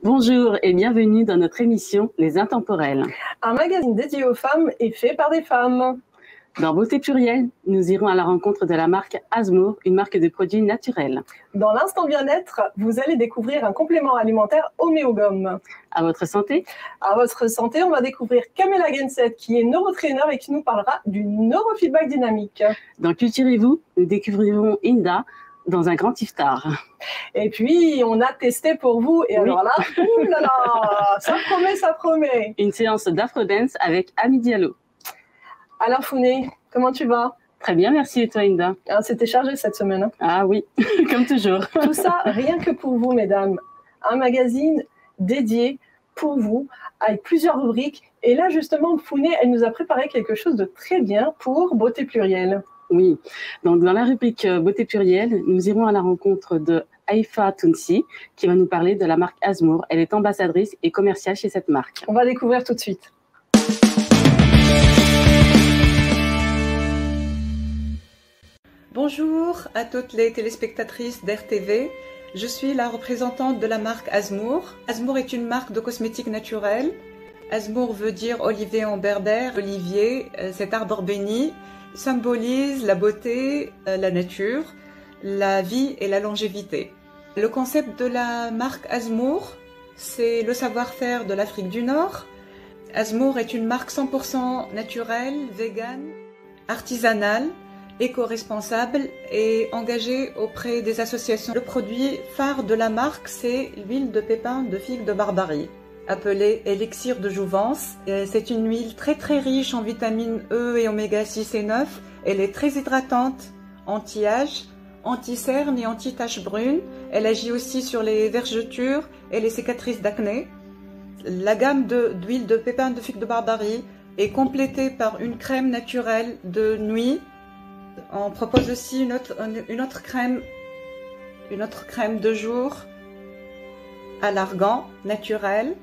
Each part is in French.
Bonjour et bienvenue dans notre émission Les Intemporels. Un magazine dédié aux femmes et fait par des femmes. Dans Beauté Plurielle, nous irons à la rencontre de la marque Asmour, une marque de produits naturels. Dans l'instant bien-être, vous allez découvrir un complément alimentaire homéogomme. À votre santé. À votre santé, on va découvrir Kamela Genset, qui est neurotrainer et qui nous parlera du neurofeedback dynamique. Dans Culturez-vous, nous découvrirons Inda dans un grand iftar. Et puis, on a testé pour vous. Et alors là, ça promet, ça promet. Une séance d'afro-dance avec Ami Diallo. Alors Founé, comment tu vas? Très bien, merci. Et toi, Inda? C'était chargé cette semaine. Hein. Ah oui, comme toujours. Tout ça, rien que pour vous, mesdames. Un magazine dédié pour vous, avec plusieurs rubriques. Et là, justement, Founé, elle nous a préparé quelque chose de très bien pour Beauté Plurielle. Oui, donc dans la rubrique Beauté Plurielle, nous irons à la rencontre de Haïfa Tounsi, qui va nous parler de la marque Asmour. Elle est ambassadrice et commerciale chez cette marque. On va découvrir tout de suite. Bonjour à toutes les téléspectatrices d'RTV. Je suis la représentante de la marque Asmour. Asmour est une marque de cosmétiques naturels. Asmour veut dire olivier en berbère. Olivier, cet arbre béni, symbolise la beauté, la nature, la vie et la longévité. Le concept de la marque Asmour, c'est le savoir-faire de l'Afrique du Nord. Asmour est une marque 100% naturelle, végane, artisanale, éco-responsable et engagée auprès des associations. Le produit phare de la marque, c'est l'huile de pépins de figue de Barbarie, appelée élixir de jouvence. C'est une huile très riche en vitamines E et oméga 6 et 9. Elle est très hydratante, anti-âge, anti-cerne et anti-taches brunes. Elle agit aussi sur les vergetures et les cicatrices d'acné. La gamme d'huile de pépins de figue de Barbarie est complétée par une crème naturelle de nuit. On propose aussi une autre crème de jour à l'argan naturel.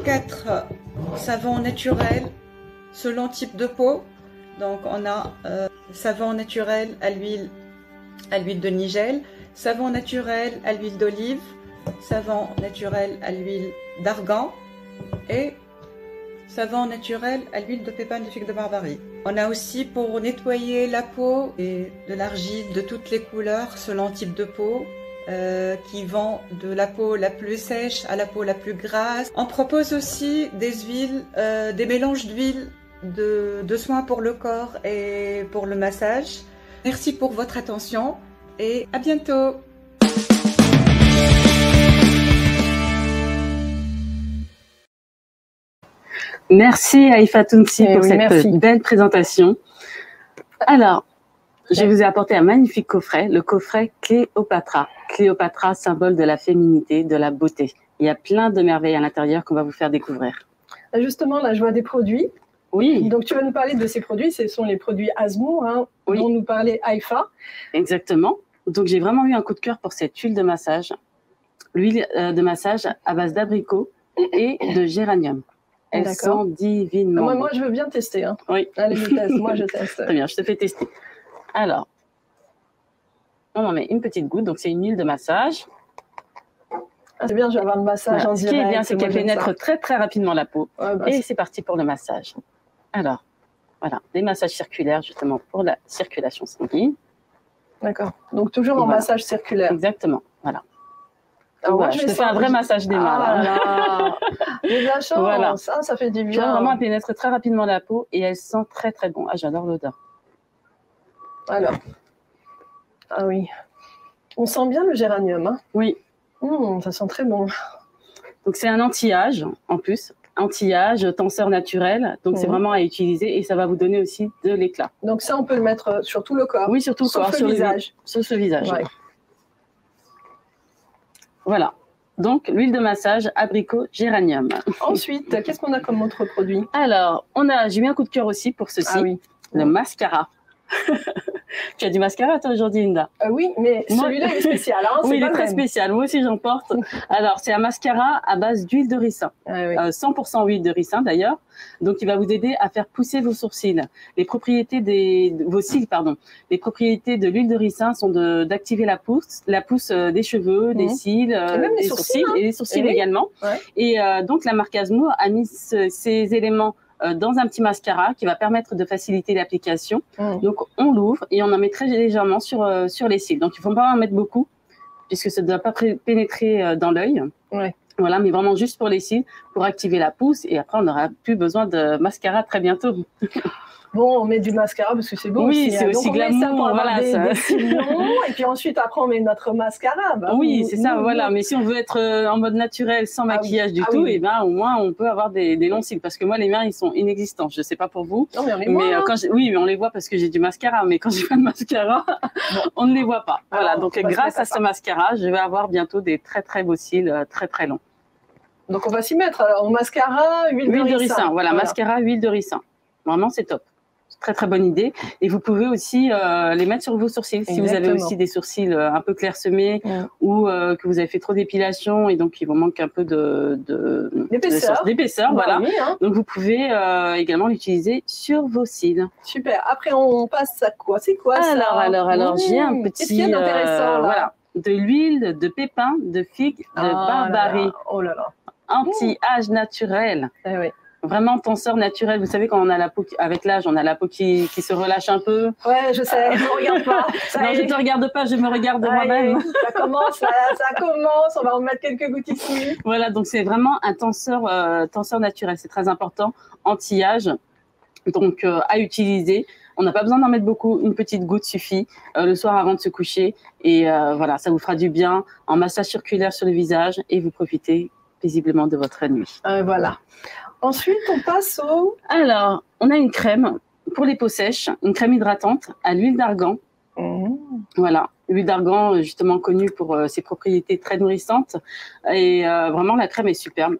4 savons naturels selon type de peau. Donc on a savon naturel à l'huile de nigel, savon naturel à l'huile d'olive, savon naturel à l'huile d'argan et savon naturel à l'huile de pépins de figue de Barbarie. On a aussi pour nettoyer la peau et de l'argile de toutes les couleurs selon type de peau. Qui vont de la peau la plus sèche à la peau la plus grasse. On propose aussi des huiles, des mélanges d'huiles de soins pour le corps et pour le massage. Merci pour votre attention et à bientôt. Merci Haïfa Tounsi pour cette belle présentation. Alors, je vous ai apporté un magnifique coffret, le coffret Cléopatra. Cléopatra, symbole de la féminité, de la beauté. Il y a plein de merveilles à l'intérieur qu'on va vous faire découvrir. Justement, là, je vois des produits. Oui. Donc, tu vas nous parler de ces produits. Ce sont les produits Asmour, hein, oui, dont nous parlait Haïfa. Exactement. Donc, j'ai vraiment eu un coup de cœur pour cette huile de massage. L'huile de massage à base d'abricot et de géranium. Elle sent divinement. Moi, je veux bien tester. Hein. Oui. Allez, je teste. Moi, je teste. Très bien, je te fais tester. Alors, on en met une petite goutte, donc c'est une huile de massage. Ah, c'est bien, je vais avoir le massage en direct. Ce qui est bien, c'est qu'elle pénètre très rapidement la peau. Ouais, et c'est parti pour le massage. Alors, voilà, des massages circulaires justement pour la circulation sanguine. D'accord, donc toujours en massage circulaire. Exactement, voilà. Alors, voilà, je te fais un vrai massage des mains. J'ai de la chance, voilà. Ça fait du bien. Vraiment, elle pénètre très rapidement la peau et elle sent très bon. Ah, j'adore l'odeur. Alors, ah oui, on sent bien le géranium. Hein. Oui. Ça sent très bon. Donc c'est un anti-âge en plus, anti-âge, tenseur naturel. Donc c'est vraiment à utiliser et ça va vous donner aussi de l'éclat. Donc ça, on peut le mettre sur tout le corps. Oui, sur tout le corps, sur le visage. Sur ce visage. Ouais. Voilà. Donc l'huile de massage abricot géranium. Ensuite, qu'est-ce qu'on a comme autre produit? Alors, j'ai eu un coup de cœur aussi pour ceci. Ah oui. Le mascara. Tu as du mascara toi aujourd'hui, Linda? Oui, mais celui-là est spécial. Hein, oui, il est très spécial. Moi aussi, j'en porte. Alors, c'est un mascara à base d'huile de ricin. 100% huile de ricin d'ailleurs. Donc, il va vous aider à faire pousser vos sourcils. Les propriétés vos cils, pardon. Les propriétés de l'huile de ricin sont d'activer la pousse des cheveux, des cils, des sourcils et les sourcils également. Ouais. Et donc, la marque Asmour a mis ces éléments dans un petit mascara qui va permettre de faciliter l'application. Donc, on l'ouvre et on en met très légèrement sur les cils. Donc, il ne faut pas en mettre beaucoup puisque ça ne doit pas pénétrer dans l'œil. Ouais. Voilà, mais vraiment juste pour les cils, pour activer la pousse. Et après, on n'aura plus besoin de mascara très bientôt. Bon, on met du mascara parce que c'est beau. Oui, c'est aussi glamour. Voilà, des cils longs, et puis ensuite, après, on met notre mascara. Bah, oui, c'est ça, voilà. Mais si on veut être en mode naturel, sans maquillage du tout, et ben au moins, on peut avoir des longs cils. Parce que moi, les miens, ils sont inexistants. Je ne sais pas pour vous. Non, mais on les voit. Oui, mais on les voit parce que j'ai du mascara. Mais quand j'ai pas de mascara, on ne les voit pas. Voilà, donc grâce à ce mascara, je vais avoir bientôt des très, très beaux cils, très, très longs. Donc, on va s'y mettre. Alors, mascara, huile de ricin. Voilà, mascara, huile de ricin. Vraiment, c'est top. Très, très bonne idée. Et vous pouvez aussi les mettre sur vos sourcils. Si vous avez aussi des sourcils un peu clairsemés ou que vous avez fait trop d'épilation et donc il vous manque un peu d'épaisseur. Voilà. Oui, hein. Donc, vous pouvez également l'utiliser sur vos cils. Super. Après, on passe à quoi? C'est quoi ça? Alors, j'ai un petit... Qu'est-ce qu'il y a d'intéressant là? Voilà. De l'huile de pépins, de figues, de barbarie. Oh là là. Anti-âge naturel. Eh oui. Vraiment tenseur naturel. Vous savez, quand on a la peau, avec l'âge, on a la peau qui se relâche un peu. Ouais, je sais, je ne regarde pas. Non, je ne te regarde pas, je me regarde moi-même. Ça commence, on va en mettre quelques gouttes ici. Voilà, donc c'est vraiment un tenseur naturel, c'est très important, anti-âge, donc à utiliser. On n'a pas besoin d'en mettre beaucoup, une petite goutte suffit le soir avant de se coucher. Et voilà, ça vous fera du bien en massage circulaire sur le visage et vous profitez paisiblement de votre nuit. Voilà. Ensuite, on passe au... Alors, on a une crème pour les peaux sèches, une crème hydratante à l'huile d'argan. Voilà, l'huile d'argan justement connue pour ses propriétés très nourrissantes. Et vraiment, la crème est superbe.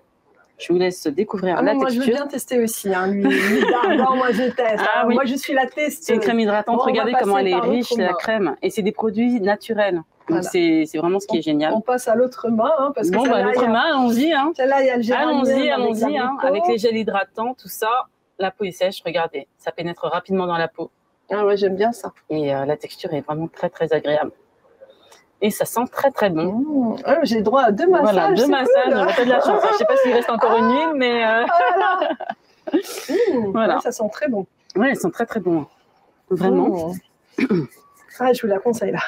Je vous laisse découvrir la texture. Moi, je veux bien tester aussi. Hein, l'huile d'argan, moi, je teste. Oui. Moi, je suis la testeuse. C'est une crème hydratante. Regardez comment elle est riche, la crème. Et c'est des produits naturels. Donc, c'est vraiment ce qui est génial. On passe à l'autre main. Hein, parce que l'autre main, allons-y. Hein. Celle-là, il y a le géranium. Allons-y. Hein, avec les gels hydratants, tout ça. La peau est sèche, regardez. Ça pénètre rapidement dans la peau. Ah ouais, j'aime bien ça. Et la texture est vraiment très, très agréable. Et ça sent très, très bon. J'ai droit à 2 massages. Voilà, 2 massages. On a de la chance. Je ne sais pas s'il reste encore une huile, mais... voilà. Ça sent très bon. Oui, elles sont très, très bons. Vraiment. Je vous la conseille, là.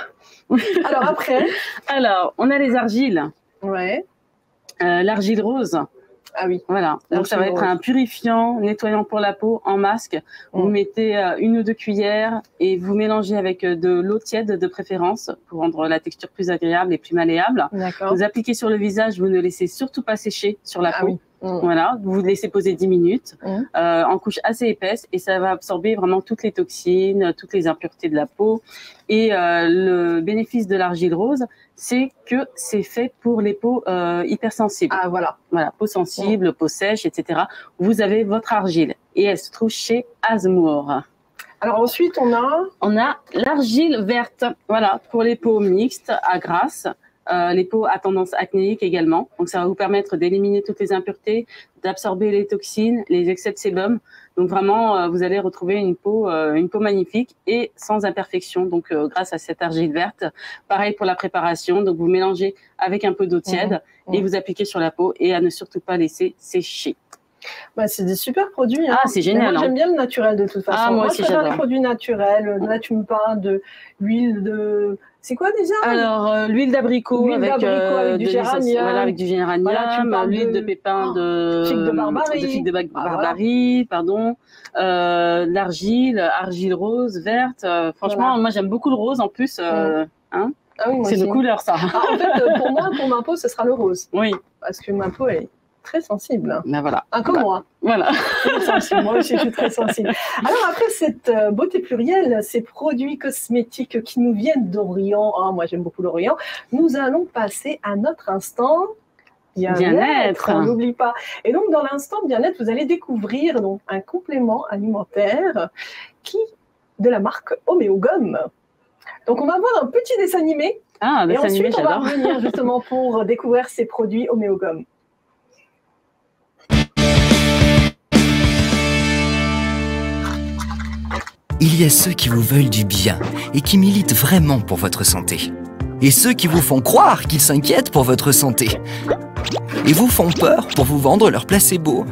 Alors, après? Alors, on a les argiles. Ouais. L'argile rose. Ah oui. Voilà. Donc, ça va être un purifiant, nettoyant pour la peau en masque. Vous mettez 1 ou 2 cuillères et vous mélangez avec de l'eau tiède de préférence pour rendre la texture plus agréable et plus malléable. D'accord. Vous appliquez sur le visage, vous ne laissez surtout pas sécher sur la peau. Oui. Voilà, vous laissez poser 10 minutes en couche assez épaisse et ça va absorber vraiment toutes les toxines, toutes les impuretés de la peau. Et le bénéfice de l'argile rose, c'est que c'est fait pour les peaux hypersensibles. Ah voilà. Voilà, peau sensible, peau sèche, etc. Vous avez votre argile et elle se trouve chez Asmour. Alors ensuite, on a l'argile verte. Voilà, pour les peaux mixtes à grasse. Les peaux à tendance acnéique également. Donc, ça va vous permettre d'éliminer toutes les impuretés, d'absorber les toxines, les excès de sébum. Donc, vraiment, vous allez retrouver une peau magnifique et sans imperfection. Donc, grâce à cette argile verte. Pareil pour la préparation. Donc, vous mélangez avec un peu d'eau tiède et vous appliquez sur la peau et à ne surtout pas laisser sécher. C'est des super produits. Hein. Ah, c'est génial. Moi, j'aime bien le naturel de toute façon. Moi aussi, je préfère les produits naturels. Là, tu me parles de l'huile de... C'est quoi déjà? Alors, l'huile d'abricot avec du géranium. Voilà, avec du géranium, l'huile de pépins de figue de barbarie, pardon. L'argile, argile rose, verte. Franchement, moi, j'aime beaucoup le rose en plus. Hein, c'est de couleur, ça. En fait, pour moi, pour ma peau, ce sera le rose. Oui. Parce que ma peau est très sensible. Voilà. Comme moi. Voilà. Moi aussi, je suis très sensible. Alors, après cette beauté plurielle, ces produits cosmétiques qui nous viennent d'Orient, moi j'aime beaucoup l'Orient, nous allons passer à notre instant bien-être. On n'oublie pas. Et donc, dans l'instant bien-être, vous allez découvrir donc, un complément alimentaire de la marque Homéogum. Donc, on va voir un petit dessin animé. Ah, un dessin animé, j'adore. Et ensuite, on va revenir justement pour découvrir ces produits Homéogum. Il y a ceux qui vous veulent du bien et qui militent vraiment pour votre santé. Et ceux qui vous font croire qu'ils s'inquiètent pour votre santé. Et vous font peur pour vous vendre leur placebo.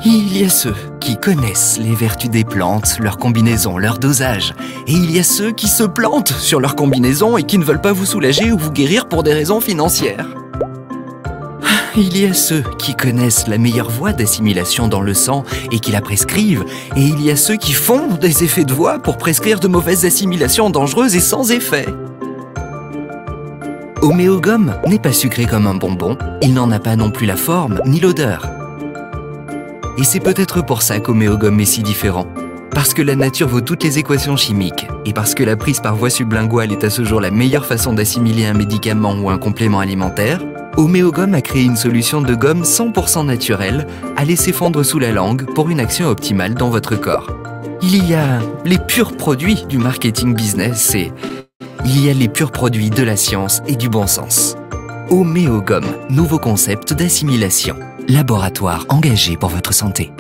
Il y a ceux qui connaissent les vertus des plantes, leurs combinaisons, leur dosage. Et il y a ceux qui se plantent sur leurs combinaisons et qui ne veulent pas vous soulager ou vous guérir pour des raisons financières. Il y a ceux qui connaissent la meilleure voie d'assimilation dans le sang et qui la prescrivent. Et il y a ceux qui font des effets de voix pour prescrire de mauvaises assimilations dangereuses et sans effet. Homéogum n'est pas sucré comme un bonbon, il n'en a pas non plus la forme ni l'odeur. Et c'est peut-être pour ça qu'Homéogum est si différent. Parce que la nature vaut toutes les équations chimiques, et parce que la prise par voie sublinguale est à ce jour la meilleure façon d'assimiler un médicament ou un complément alimentaire, Homéogum a créé une solution de gomme 100% naturelle à laisser fondre sous la langue pour une action optimale dans votre corps. Il y a les purs produits du marketing business et il y a les purs produits de la science et du bon sens. Homéogum, nouveau concept d'assimilation. Laboratoire engagé pour votre santé.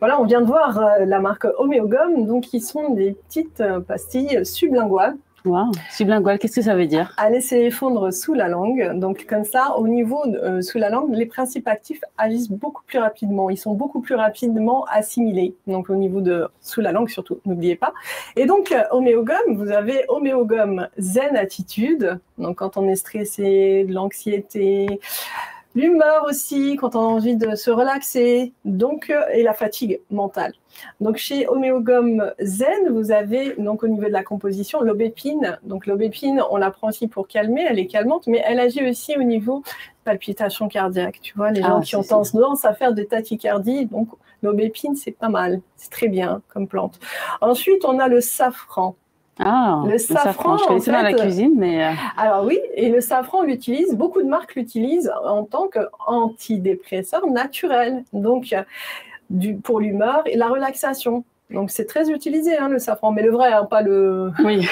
Voilà, on vient de voir la marque Homéogum, donc qui sont des petites pastilles sublinguales. Wow, sublingual, qu'est-ce que ça veut dire? À laisser fondre sous la langue. Donc comme ça, au niveau sous la langue, les principes actifs agissent beaucoup plus rapidement. Ils sont beaucoup plus rapidement assimilés. Donc au niveau de sous la langue surtout, n'oubliez pas. Et donc Homéogum, vous avez Homéogum Zen Attitude. Donc quand on est stressé, de l'anxiété, l'humeur aussi, quand on a envie de se relaxer, donc, et la fatigue mentale. Donc, chez Homéogum Zen, vous avez, donc, au niveau de la composition, l'aubépine. Donc, l'aubépine, on la prend aussi pour calmer, elle est calmante, mais elle agit aussi au niveau palpitations cardiaques. Tu vois, les gens qui ont tendance à faire des tachycardies, donc, l'aubépine, c'est pas mal, c'est très bien comme plante. Ensuite, on a le safran. Ah, le safran, je connaissais dans la cuisine, mais... Alors oui, et le safran, on l'utilise, beaucoup de marques l'utilisent en tant qu'antidépresseur naturel, donc pour l'humeur et la relaxation. Donc c'est très utilisé, hein, le safran, mais le vrai, hein, pas le... Oui.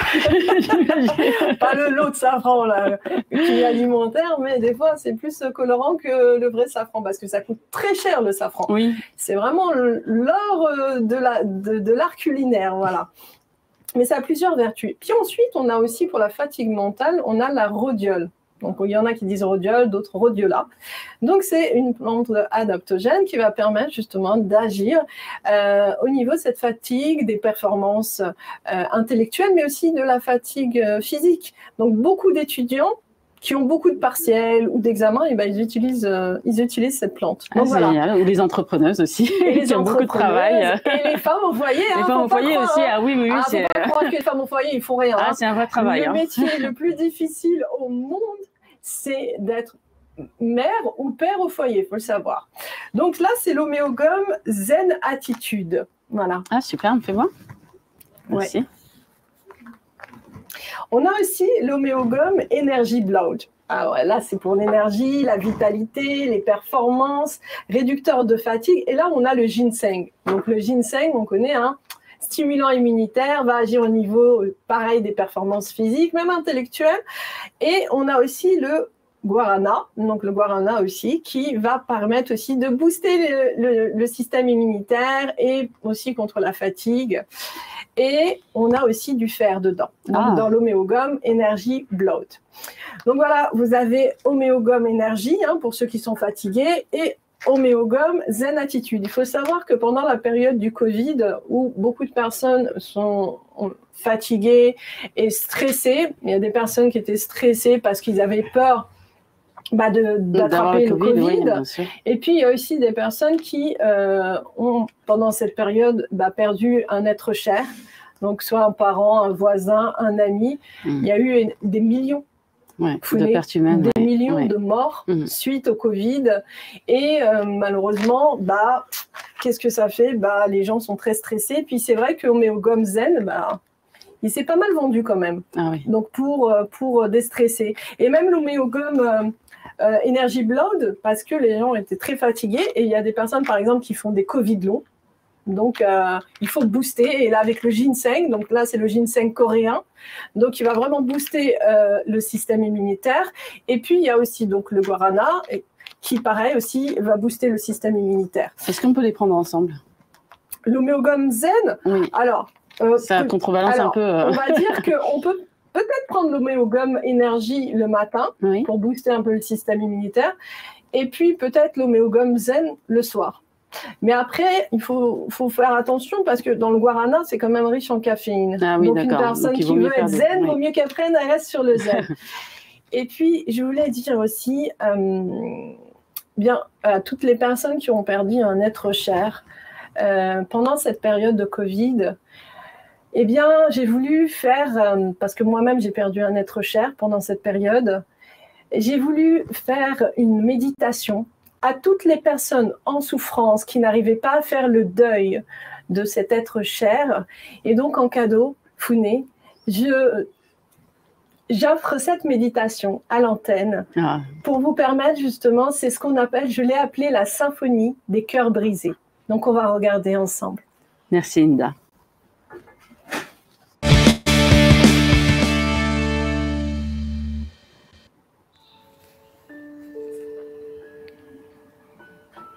pas l'autre safran, là, qui est alimentaire, mais des fois, c'est plus colorant que le vrai safran, parce que ça coûte très cher, le safran. Oui. C'est vraiment l'or de l'art culinaire, voilà. Mais ça a plusieurs vertus. Puis ensuite, on a aussi pour la fatigue mentale, on a la rhodiole. Donc, il y en a qui disent rhodiole, d'autres rhodiola. Donc, c'est une plante adaptogène qui va permettre justement d'agir au niveau de cette fatigue, des performances intellectuelles, mais aussi de la fatigue physique. Donc, beaucoup d'étudiants qui ont beaucoup de partiels ou d'examens, et ben ils utilisent cette plante. Donc, voilà. Génial. Ou les entrepreneuses aussi, qui ont beaucoup de travail. Et les femmes au foyer. Les femmes au foyer aussi, ah oui. Faut pas croire que les femmes au foyer, ils font rien. Ah, c'est un vrai travail. Le métier le plus difficile au monde, c'est d'être mère ou père au foyer, il faut le savoir. Donc là, c'est l'Homéogum Zen Attitude. Voilà. Ah, super, fais-moi. Merci. Ouais. On a aussi l'Homéogum Energy Blood. Alors là, c'est pour l'énergie, la vitalité, les performances, réducteur de fatigue. Et là, on a le ginseng. Donc le ginseng, on connaît, hein, stimulant immunitaire, va agir au niveau, pareil, des performances physiques, même intellectuelles. Et on a aussi le guarana, donc le guarana aussi, qui va permettre aussi de booster le système immunitaire et aussi contre la fatigue. Et on a aussi du fer dedans, donc dans l'Homéogum Energy Blood. Donc voilà, vous avez Homéogum Energy, hein, pour ceux qui sont fatigués, et Homéogum Zen Attitude. Il faut savoir que pendant la période du Covid, où beaucoup de personnes sont fatiguées et stressées, il y a des personnes qui étaient stressées parce qu'ils avaient peur d'attraper le Covid. Oui, et puis, il y a aussi des personnes qui ont, pendant cette période, perdu un être cher. Donc, soit un parent, un voisin, un ami. Il y a eu des millions de pertes humaines. Des millions de morts suite au Covid. Et malheureusement, qu'est-ce que ça fait? Les gens sont très stressés. Puis, c'est vrai qu'Homéogum Zen, il s'est pas mal vendu quand même. Ah oui. Donc, pour déstresser. Et même l'Homéogum Energy Blood, parce que les gens étaient très fatigués. Et il y a des personnes, par exemple, qui font des Covid longs. Donc, il faut booster. Et là, avec le ginseng, donc là, c'est le ginseng coréen. Donc, il va vraiment booster le système immunitaire. Et puis, il y a aussi donc, le guarana, qui, pareil, aussi, va booster le système immunitaire. Est-ce qu'on peut les prendre ensemble? L'homéogum zen, oui. Alors... ça contrebalance un peu... On va dire qu'on peut peut-être prendre l'homéogum énergie le matin pour booster un peu le système immunitaire. Et puis, peut-être l'homéogum zen le soir. Mais après, il faut faire attention parce que dans le guarana, c'est quand même riche en caféine. Ah oui, donc, une personne qui veut être zen, vaut mieux qu'elle prenne, elle reste sur le zen. Et puis, je voulais dire aussi, toutes les personnes qui ont perdu un être cher pendant cette période de Covid, eh bien, j'ai voulu faire, parce que moi-même, j'ai perdu un être cher pendant cette période, j'ai voulu faire une méditation à toutes les personnes en souffrance qui n'arrivaient pas à faire le deuil de cet être cher. Et donc, en cadeau, Founé, j'offre cette méditation à l'antenne pour vous permettre justement, c'est ce qu'on appelle, je l'ai appelé la symphonie des cœurs brisés. Donc, on va regarder ensemble. Merci, Inda.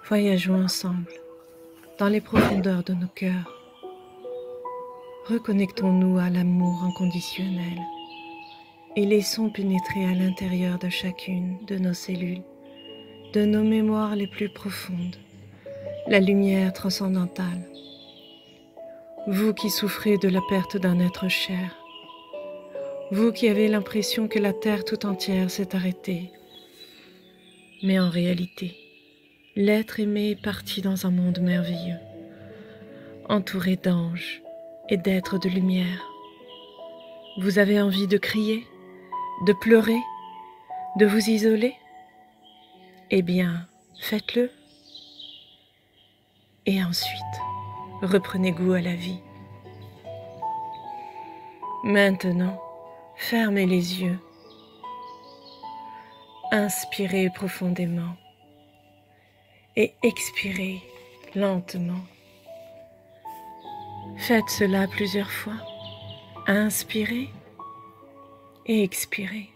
Voyageons ensemble dans les profondeurs de nos cœurs. Reconnectons-nous à l'amour inconditionnel et laissons pénétrer à l'intérieur de chacune de nos cellules, de nos mémoires les plus profondes, la lumière transcendantale. Vous qui souffrez de la perte d'un être cher, vous qui avez l'impression que la terre tout entière s'est arrêtée, mais en réalité, l'être aimé est parti dans un monde merveilleux, entouré d'anges et d'êtres de lumière. Vous avez envie de crier, de pleurer, de vous isoler? Eh bien, faites-le. Et ensuite, reprenez goût à la vie. Maintenant, fermez les yeux. Inspirez profondément. Et expirez lentement. Faites cela plusieurs fois. Inspirez et expirez.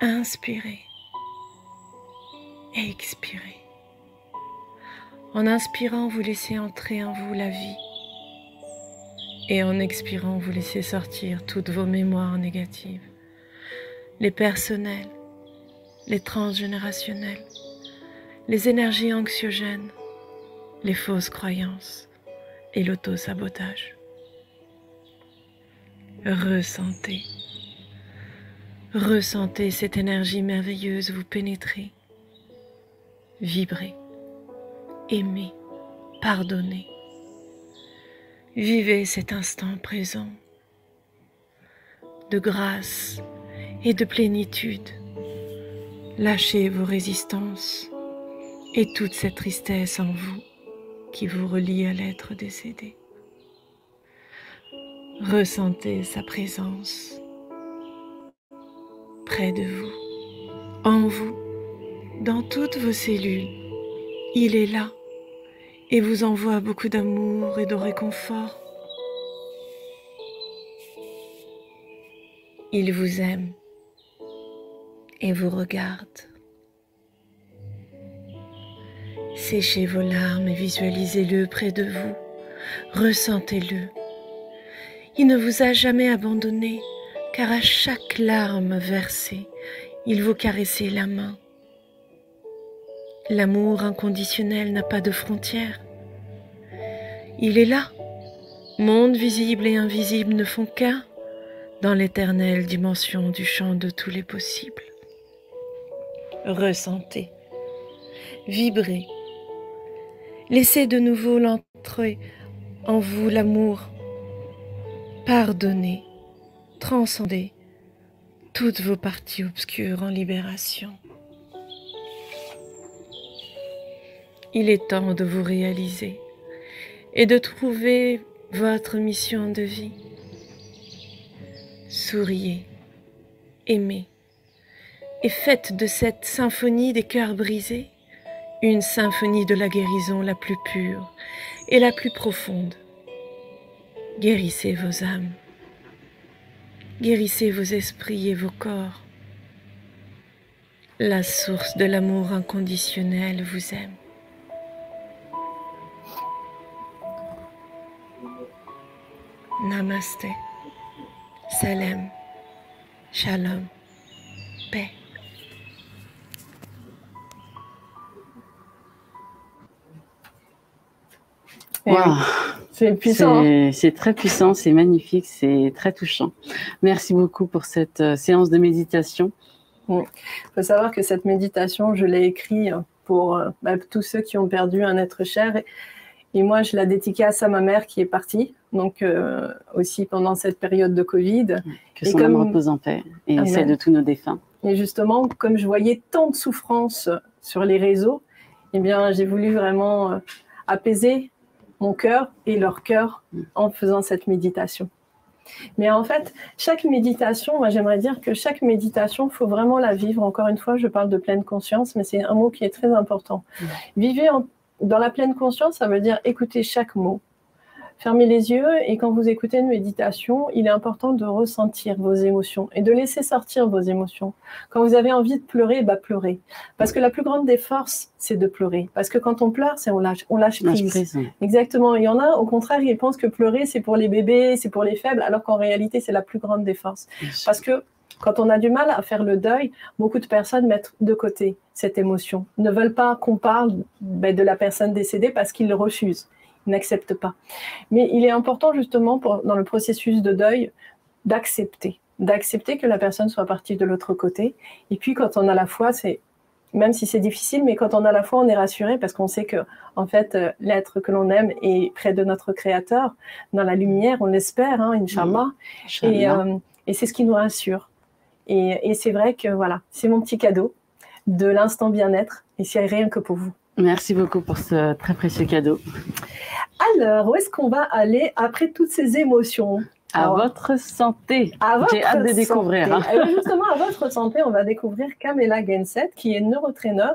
Inspirez et expirez. En inspirant, vous laissez entrer en vous la vie. Et en expirant, vous laissez sortir toutes vos mémoires négatives, les personnelles, les transgénérationnelles, les énergies anxiogènes, les fausses croyances et l'auto-sabotage. Ressentez. Ressentez cette énergie merveilleuse vous pénétrer. Vibrez. Aimez. Pardonnez. Vivez cet instant présent de grâce et de plénitude. Lâchez vos résistances et toute cette tristesse en vous qui vous relie à l'être décédé. Ressentez sa présence près de vous, en vous, dans toutes vos cellules. Il est là et vous envoie beaucoup d'amour et de réconfort. Il vous aime et vous regarde. Séchez vos larmes et visualisez-le près de vous. Ressentez-le. Il ne vous a jamais abandonné, car à chaque larme versée, il vous caressait la main. L'amour inconditionnel n'a pas de frontières. Il est là. Monde visible et invisible ne font qu'un dans l'éternelle dimension du champ de tous les possibles. Ressentez, vibrez. Laissez de nouveau l'entrer en vous l'amour. Pardonnez, transcendez toutes vos parties obscures en libération. Il est temps de vous réaliser et de trouver votre mission de vie. Souriez, aimez, et faites de cette symphonie des cœurs brisés une symphonie de la guérison la plus pure et la plus profonde. Guérissez vos âmes, guérissez vos esprits et vos corps. La source de l'amour inconditionnel vous aime. Namaste, Salem, Shalom, paix. Wow. C'est puissant. C'est très puissant, c'est magnifique, c'est très touchant. Merci beaucoup pour cette séance de méditation. Il faut savoir que cette méditation, je l'ai écrite pour tous ceux qui ont perdu un être cher. Et moi, je la dédicace à ma mère qui est partie, donc aussi pendant cette période de Covid. Que son âme repose en paix et celle de tous nos défunts. Et justement, comme je voyais tant de souffrance sur les réseaux, eh bien, j'ai voulu vraiment apaiser mon cœur et leur cœur en faisant cette méditation. Mais en fait, chaque méditation, moi j'aimerais dire que chaque méditation, il faut vraiment la vivre. Encore une fois, je parle de pleine conscience, mais c'est un mot qui est très important. Vivez dans la pleine conscience, ça veut dire écouter chaque mot. Fermez les yeux et quand vous écoutez une méditation, il est important de ressentir vos émotions et de laisser sortir vos émotions. Quand vous avez envie de pleurer, pleurez. Parce que la plus grande des forces, c'est de pleurer. Parce que quand on pleure, on lâche prise. Exactement. Il y en a, au contraire, ils pensent que pleurer, c'est pour les bébés, c'est pour les faibles, alors qu'en réalité, c'est la plus grande des forces. Parce que quand on a du mal à faire le deuil, beaucoup de personnes mettent de côté cette émotion, ne veulent pas qu'on parle de la personne décédée parce qu'ils le refusent. N'accepte pas. Mais il est important justement dans le processus de deuil d'accepter que la personne soit partie de l'autre côté. Et puis quand on a la foi, même si c'est difficile, mais quand on a la foi, on est rassuré parce qu'on sait que en fait l'être que l'on aime est près de notre Créateur, dans la lumière, on l'espère, Inch'Allah. Et c'est ce qui nous rassure. Et c'est vrai que voilà, c'est mon petit cadeau de l'instant bien-être. Et c'est rien que pour vous. Merci beaucoup pour ce très précieux cadeau. Alors, où est-ce qu'on va aller après toutes ces émotions? À votre santé. J'ai hâte de découvrir. Justement, à votre santé, on va découvrir Kamela Genset, qui est neurotraîneur.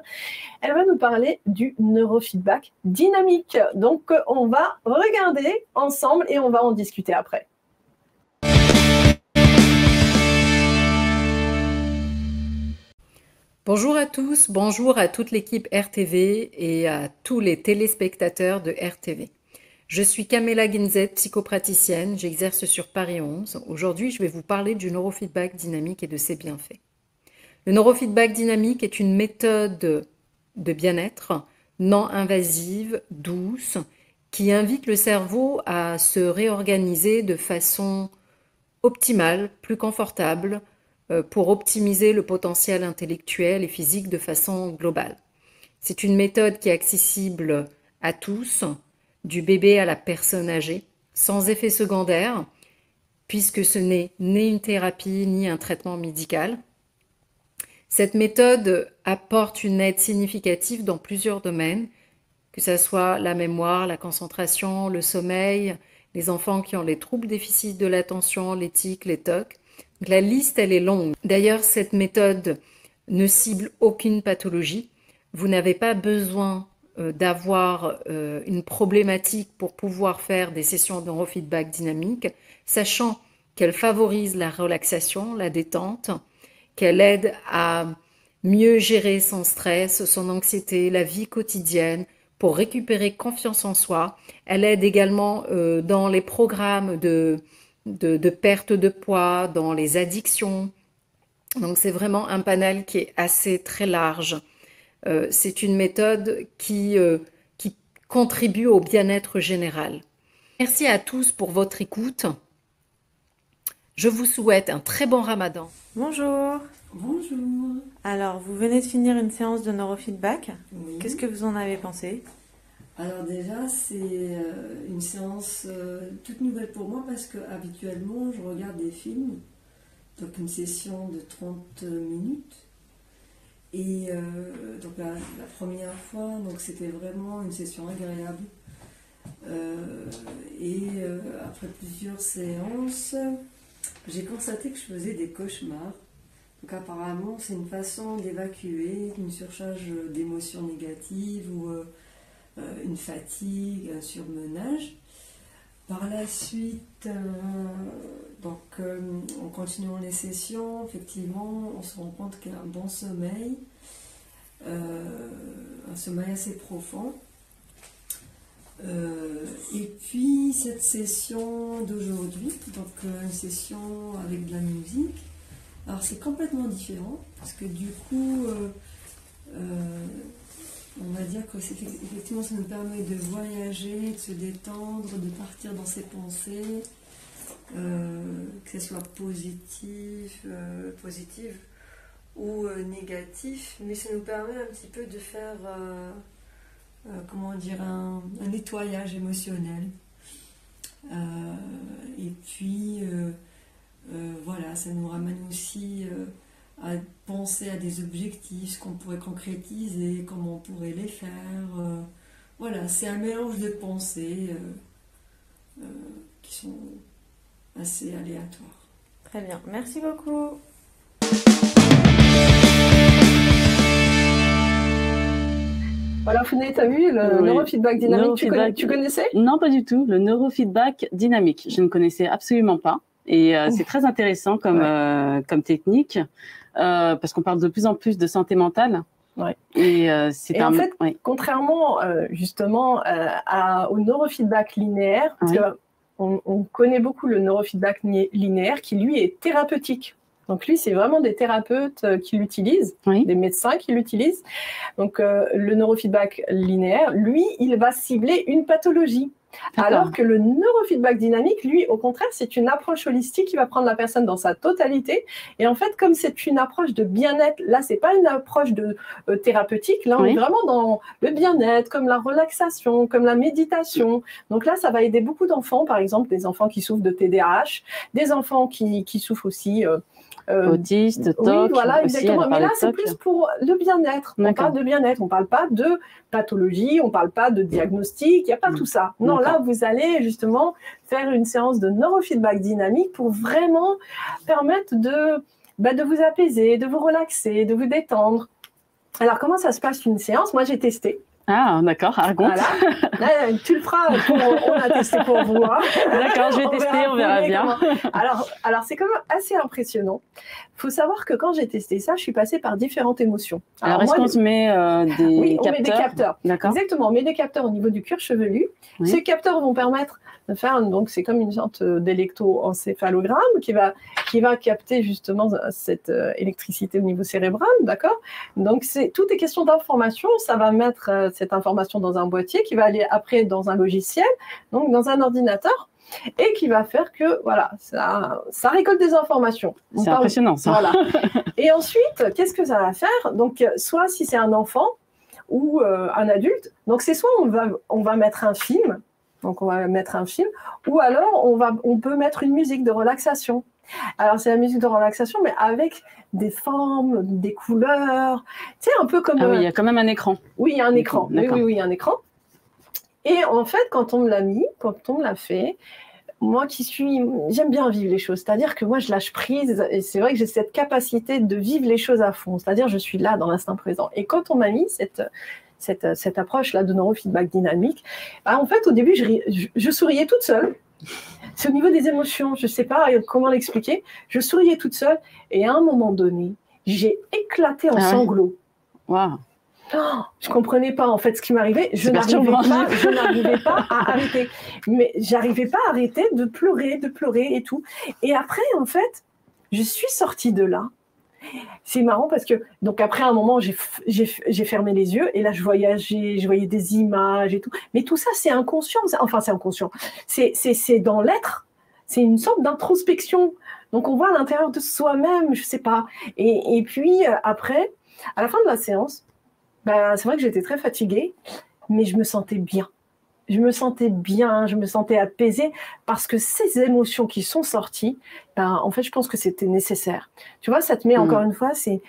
Elle va nous parler du neurofeedback dynamique. Donc, on va regarder ensemble et on va en discuter après. Bonjour à tous, bonjour à toute l'équipe RTV et à tous les téléspectateurs de RTV. Je suis Kamela Genset, psychopraticienne, j'exerce sur Paris 11. Aujourd'hui, je vais vous parler du neurofeedback dynamique et de ses bienfaits. Le neurofeedback dynamique est une méthode de bien-être non invasive, douce, qui invite le cerveau à se réorganiser de façon optimale, plus confortable, pour optimiser le potentiel intellectuel et physique de façon globale. C'est une méthode qui est accessible à tous, du bébé à la personne âgée, sans effet secondaire, puisque ce n'est ni une thérapie ni un traitement médical. Cette méthode apporte une aide significative dans plusieurs domaines, que ce soit la mémoire, la concentration, le sommeil, les enfants qui ont les troubles déficit de l'attention, les tics, les TOC. La liste, elle est longue. D'ailleurs, cette méthode ne cible aucune pathologie. Vous n'avez pas besoin d'avoir une problématique pour pouvoir faire des sessions de neurofeedback dynamique, sachant qu'elle favorise la relaxation, la détente, qu'elle aide à mieux gérer son stress, son anxiété, la vie quotidienne, pour récupérer confiance en soi. Elle aide également dans les programmes de perte de poids, dans les addictions. Donc c'est vraiment un panel qui est assez très large. C'est une méthode qui contribue au bien-être général. Merci à tous pour votre écoute. Je vous souhaite un très bon Ramadan. Bonjour. Bonjour. Alors, vous venez de finir une séance de neurofeedback. Oui. Qu'est-ce que vous en avez pensé? Alors déjà, c'est une séance toute nouvelle pour moi parce que habituellement, je regarde des films, donc une session de 30 minutes. Et donc la première fois, donc c'était vraiment une session agréable. Après plusieurs séances, j'ai constaté que je faisais des cauchemars. Donc apparemment, c'est une façon d'évacuer une surcharge d'émotions négatives ou une fatigue, un surmenage. Par la suite, en continuant les sessions, effectivement, on se rend compte qu'il y a un bon sommeil, un sommeil assez profond. Et puis cette session d'aujourd'hui, donc une session avec de la musique, alors c'est complètement différent parce que du coup, on va dire que effectivement ça nous permet de voyager, de se détendre, de partir dans ses pensées, que ce soit positive ou négatif, mais ça nous permet un petit peu de faire comment dire, un nettoyage émotionnel. Et puis, voilà, ça nous ramène aussi à penser à des objectifs, ce qu'on pourrait concrétiser, comment on pourrait les faire. Voilà, c'est un mélange de pensées qui sont assez aléatoires. Très bien, merci beaucoup. Voilà, Founé, tu as vu le neurofeedback dynamique, tu connaissais? Non, pas du tout. Le neurofeedback dynamique, je ne connaissais absolument pas. Et c'est très intéressant comme technique, parce qu'on parle de plus en plus de santé mentale. Ouais. Et en fait, contrairement justement au neurofeedback linéaire, parce qu'on connaît beaucoup le neurofeedback linéaire qui, lui, est thérapeutique. Donc lui, c'est vraiment des thérapeutes qui l'utilisent, des médecins qui l'utilisent. Donc le neurofeedback linéaire, lui, il va cibler une pathologie. Alors que le neurofeedback dynamique, lui, au contraire, c'est une approche holistique qui va prendre la personne dans sa totalité. Et en fait, comme c'est une approche de bien-être, là, c'est pas une approche de thérapeutique. Là, on est vraiment dans le bien-être, comme la relaxation, comme la méditation. Donc là, ça va aider beaucoup d'enfants, par exemple, des enfants qui souffrent de TDAH, des enfants qui souffrent aussi autistes, TOC. Oui, voilà, exactement. Mais là, c'est plus pour le bien-être. On parle de bien-être. On parle pas de pathologie, on parle pas de diagnostic. Il n'y a pas tout ça. Non, là, vous allez justement faire une séance de neurofeedback dynamique pour vraiment permettre de vous apaiser, de vous relaxer, de vous détendre. Alors, comment ça se passe une séance? Moi, j'ai testé. Ah, d'accord, raconte. Voilà. Là, tu le feras, on a testé pour vous. Hein. D'accord, je vais tester, on verra bien. Alors c'est quand même assez impressionnant. Il faut savoir que quand j'ai testé ça, je suis passée par différentes émotions. Alors est-ce qu'on se met des capteurs? On met des capteurs. Exactement, on met des capteurs au niveau du cuir chevelu. Oui. Ces capteurs vont permettre de faire, donc c'est comme une sorte d'électroencéphalogramme qui va capter justement cette électricité au niveau cérébral, d'accord? Donc tout est question d'information, ça va mettre cette information dans un boîtier qui va aller après dans un logiciel, donc dans un ordinateur, et qui va faire que voilà, ça récolte des informations. C'est impressionnant ça. Voilà. Et ensuite, qu'est-ce que ça va faire? Donc soit si c'est un enfant ou un adulte, donc c'est soit on va mettre un film. Donc, on va mettre un film, ou alors on peut mettre une musique de relaxation. Alors, c'est la musique de relaxation, mais avec des formes, des couleurs. Tu sais, un peu comme... Ah oui, il y a quand même un écran. Oui, il y a un écran. Oui, il y a un écran. Et en fait, quand on me l'a mis, quand on me l'a fait, moi j'aime bien vivre les choses. C'est-à-dire que moi, je lâche prise. Et c'est vrai que j'ai cette capacité de vivre les choses à fond. C'est-à-dire, je suis là dans l'instant présent. Et quand on m'a mis cette approche-là de neurofeedback dynamique, en fait, au début, je souriais toute seule. C'est au niveau des émotions, je ne sais pas comment l'expliquer. Je souriais toute seule et à un moment donné, j'ai éclaté en sanglots. Wow. Oh, je ne comprenais pas en fait ce qui m'arrivait. Je n'arrivais pas à arrêter. Mais j'arrivais pas à arrêter de pleurer et tout. Et après, en fait, je suis sortie de là. C'est marrant parce que, donc après un moment, j'ai fermé les yeux et là, je voyais des images et tout. Mais tout ça, c'est inconscient. Enfin, c'est inconscient. C'est dans l'être. C'est une sorte d'introspection. Donc, on voit à l'intérieur de soi-même, je sais pas. Et puis, après, à la fin de la séance, c'est vrai que j'étais très fatiguée, mais je me sentais bien. Je me sentais bien, je me sentais apaisée parce que ces émotions qui sont sorties, en fait, je pense que c'était nécessaire. Tu vois, ça te met encore une fois, c'est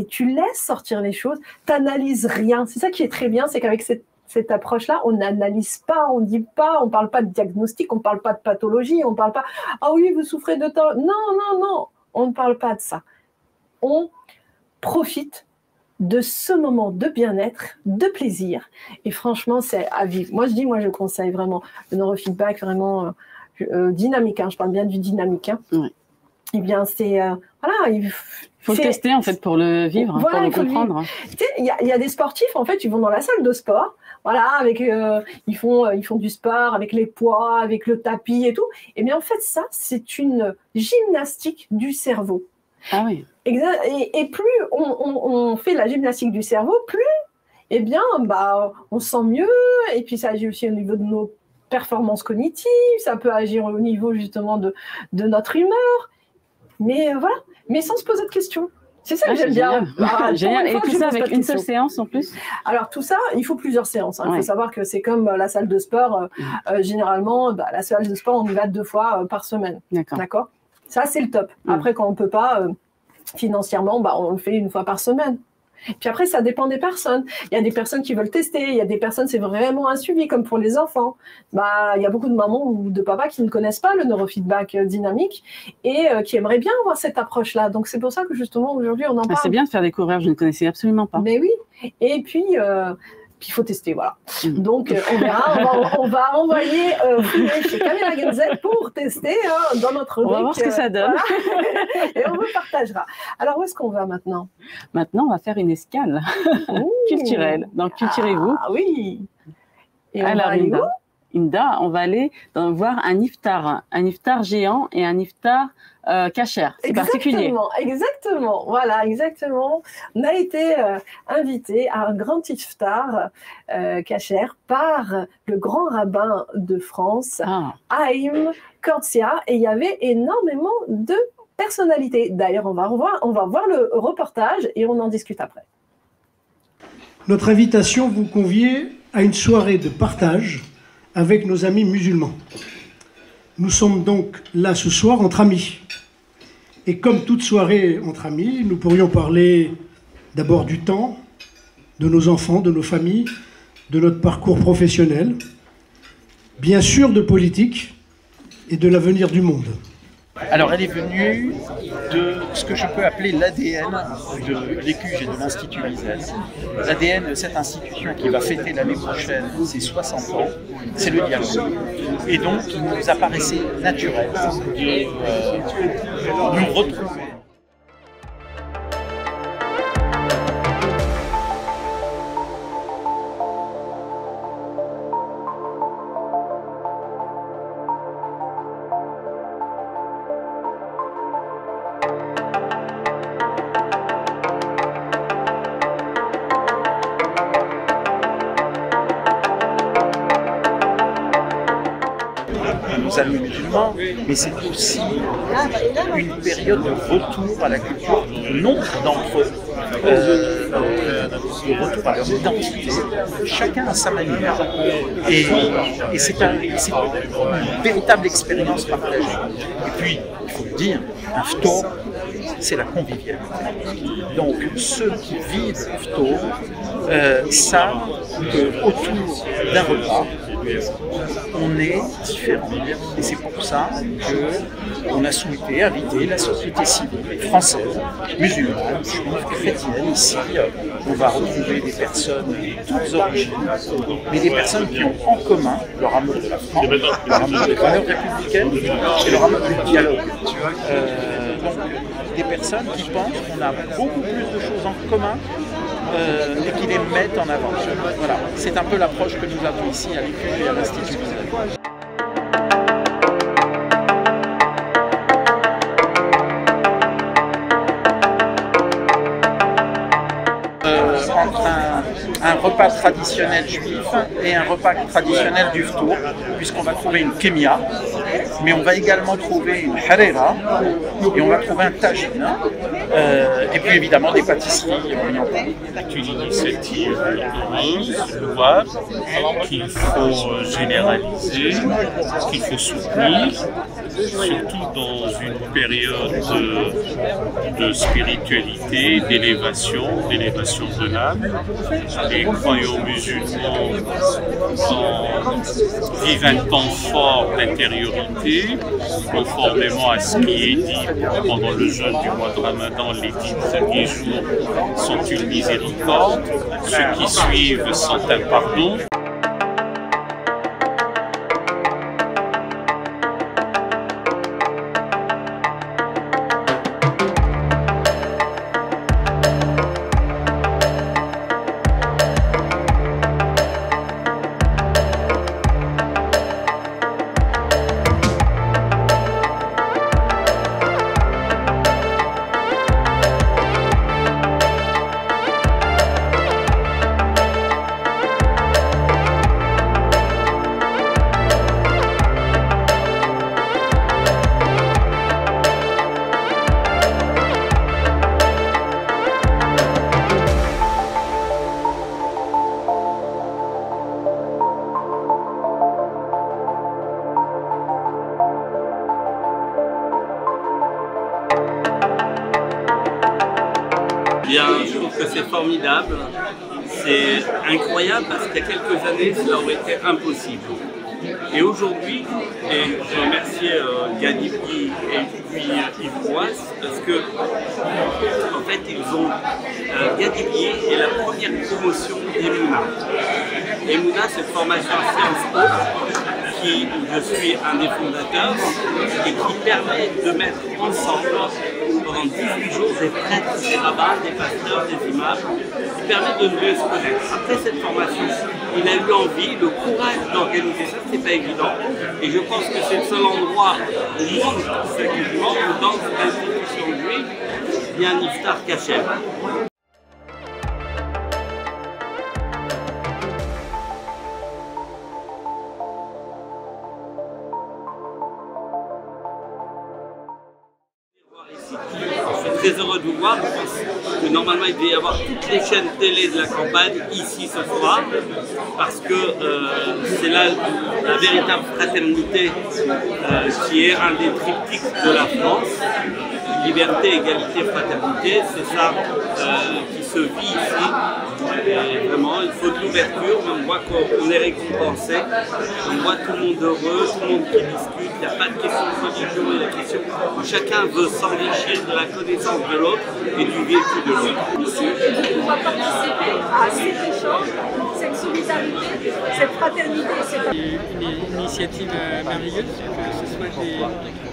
tu laisses sortir les choses, t'analyses rien. C'est ça qui est très bien, c'est qu'avec cette approche-là, on n'analyse pas, on dit pas, on parle pas de diagnostic, on parle pas de pathologie, on parle pas, ah oui, vous souffrez de temps. Non, on ne parle pas de ça. on profite de ce moment de bien-être, de plaisir. Et franchement, c'est à vivre. Moi, je conseille vraiment le neurofeedback, vraiment dynamique. Hein, je parle bien du dynamique. Hein. Oui. Eh bien, c'est... voilà, il faut le tester, en fait, pour le vivre, voilà, pour le comprendre. Tu sais, il y a des sportifs, en fait, ils vont dans la salle de sport, voilà, avec, ils font du sport avec les poids, avec le tapis et tout. Et bien, en fait, ça, c'est une gymnastique du cerveau. Ah oui. Et plus on fait la gymnastique du cerveau, plus, eh bien, bah, on se sent mieux. Et puis, ça agit aussi au niveau de nos performances cognitives. Ça peut agir au niveau, justement, de notre humeur. Mais voilà, mais sans se poser de questions. C'est ça que j'aime bien. Génial. Et tout ça avec une seule séance en plus? Alors tout ça, il faut plusieurs séances. Hein. Il faut savoir que c'est comme la salle de sport. Généralement, la salle de sport, on y va 2 fois par semaine. D'accord. Ça, c'est le top. Après, quand on ne peut pas, financièrement, bah, on le fait 1 fois par semaine. Puis après, ça dépend des personnes. Il y a des personnes qui veulent tester. Il y a des personnes, c'est vraiment un suivi, comme pour les enfants. Bah, il y a beaucoup de mamans ou de papas qui ne connaissent pas le neurofeedback dynamique et qui aimeraient bien avoir cette approche-là. Donc, c'est pour ça que justement, aujourd'hui, on en parle. C'est bien de faire découvrir, je ne connaissais absolument pas. Mais oui. Et puis, il faut tester, voilà. Donc, on verra. On va envoyer chez Kamela Genzet pour tester dans notre rubrique. On va voir ce que ça donne. Voilà. Et on vous partagera. Alors, où est-ce qu'on va maintenant? Maintenant, on va faire une escale culturelle. Donc, culturez-vous. Ah oui. Et alors, Inda, on va aller voir un iftar géant et un iftar kasher. C'est particulier. Exactement. Voilà, exactement. On a été invité à un grand iftar kasher par le grand rabbin de France, Haïm Kortsia, et il y avait énormément de personnalités. D'ailleurs, on va voir le reportage et on en discute après. Notre invitation vous convie à une soirée de partage avec nos amis musulmans. Nous sommes donc là ce soir entre amis. Et comme toute soirée entre amis, nous pourrions parler d'abord du temps, de nos enfants, de nos familles, de notre parcours professionnel, bien sûr de politique et de l'avenir du monde. Alors, elle est venue de ce que je peux appeler l'ADN de l'ECUJ et de l'Institut Wiesel. L'ADN de cette institution qui va fêter l'année prochaine ses 60 ans, c'est le dialogue. Et donc, il nous apparaissait naturel de nous retrouver. Nos amis musulmans, mais c'est aussi une période de retour à la culture de nombre d'entre eux, de retour à leur identité, chacun à sa manière. Et c'est une véritable expérience partagée. Et puis, il faut le dire, un ftour, c'est la convivialité. Donc, ceux qui vivent le ftour savent qu'autour d'un repas, on est différent. Et c'est pour ça qu'on a souhaité inviter la société civile française, musulmane, juive, chrétienne. Ici, on va retrouver des personnes de toutes origines, mais des personnes qui ont en commun leur amour de la France, leur amour des valeurs républicaines et leur amour du dialogue. Donc, des personnes qui pensent qu'on a beaucoup plus de choses en commun et qui les mettent en avant. Voilà, c'est un peu l'approche que nous avons ici à l'ECUJ et à l'Institut Wiesel. Entre un repas traditionnel juif et un repas traditionnel du ftour, puisqu'on va trouver une kémia, mais on va également trouver une harira et on va trouver un tagine, et puis évidemment des pâtisseries orientales. C'est une initiative louable qu'il faut généraliser, qu'il faut soutenir surtout dans une période de spiritualité, d'élévation de l'âme. Les croyants musulmans vivent un temps fort d'intériorité, conformément à ce qui est dit pendant le jeûne du mois de Ramadan. Les 10 premiers jours sont une miséricorde, ceux qui suivent sont un pardon. Je trouve que c'est formidable, c'est incroyable parce qu'il y a quelques années, cela aurait été impossible. Et aujourd'hui, et je remercie Gadibi et puis Yves Roas parce que en fait ils ont Gadibi est la première promotion d'Emouna. Emouna, c'est une formation à Sciences Po qui je suis un des fondateurs et qui permet de mettre ensemble pendant 18 jours des prêtres, des rabbins, des pasteurs, des imams, qui permet de mieux se connaître. Après cette formation, il a eu envie, le courage d'organiser ça, c'est pas évident. Et je pense que c'est le seul endroit au monde, effectivement, où dans cette institution juive, il y a un iftar kasher. Je suis très heureux de vous voir. Je pense que normalement il devait y avoir toutes les chaînes télé de la campagne ici ce soir parce que c'est là la véritable fraternité qui est un des triptyques de la France. Liberté, égalité, fraternité, c'est ça qui se vit ici. Et vraiment, il faut de l'ouverture, mais on voit qu'on est récompensé, on voit tout le monde heureux, tout le monde qui discute, il n'y a pas de question de religion, il y a la question où chacun veut s'enrichir de la connaissance de l'autre et du vécu de l'autre. Ici, de pouvoir participer à cet échange, cette solidarité, cette fraternité. Une initiative merveilleuse, que ce soit